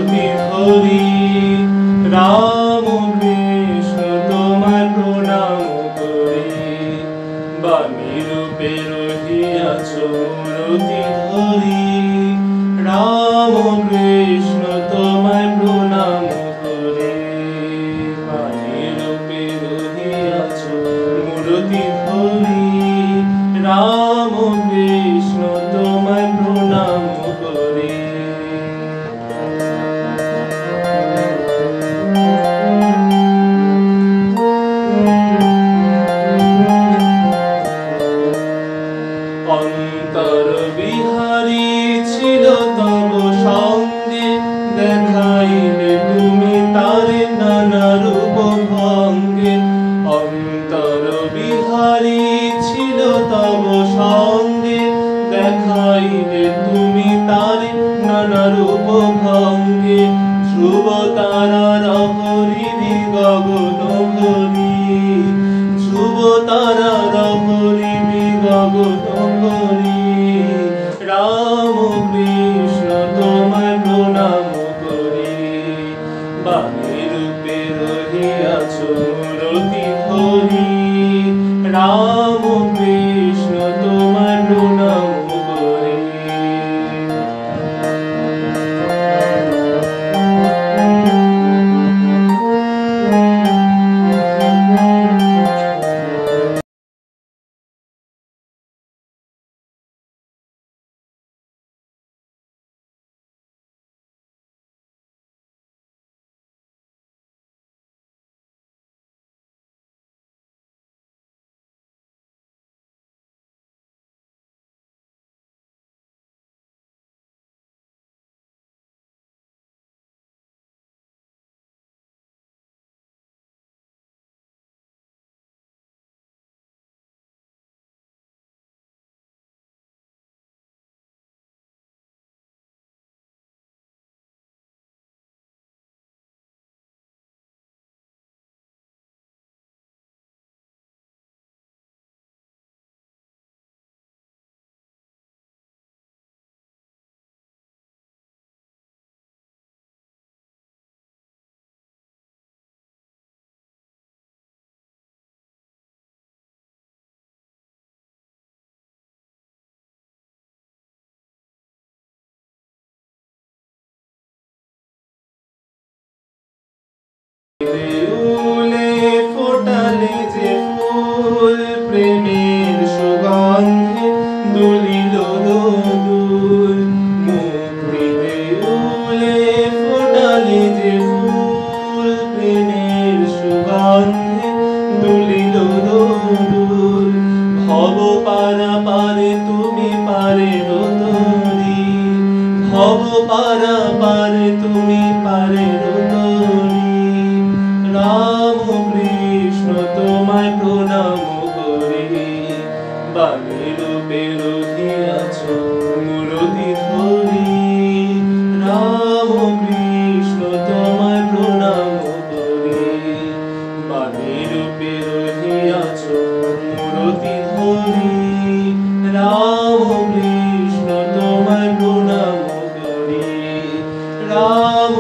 মূরতি ধরি রাম কৃষ্ণ তোমায় প্রণাম করি বাণী রূপে রহিয়াছ মূরতি ধরি রাম কৃষ্ণ তোমায় প্রণাম করি বাণী রূপে রহিয়াছ মূরতি ধরি রাম কৃষ্ণ তোমায় প্রণাম করি অন্তর বিহারী ছিল তব সঙ্গে দেখাইলে তুমি তারে নানা রূপ ভঙ্গে অন্তর বিহারী ছিল তব সঙ্গে দেখাইলে তুমি তারে নানা রূপ ভঙ্গে ধ্রুব তারার পরিধি গগন ভরি ধ্রুব তারার পরিধি গগন ভরি রাম কৃষ্ণ তোমায় প্রণাম করি বাণী রূপে রহিয়াছ মূরতি ধরি রাম কৃষ্ণ তোমায় প্রণাম করি দেউলে ফোটালে যে ফুল প্রেমের সুগন্ধে দুলিল দোদুল মুক্তি দেউলে ফোটালে যে ফুল প্রেমের সুগন্ধে দুলিল দোদুল ভব পারা পারে তুমি পারে রতরি ভব পারা পারে তুমি পারে রতরি রাম কৃষ্ণ তোমায় প্রণাম করি বাণী রূপে রহিয়াছ মূরতি ধরি রাম কৃষ্ণ তোমায় প্রণাম করি বাণী রূপে রহিয়াছ মূরতি ধরি রাম কৃষ্ণ তোমায় প্রণাম করি রাম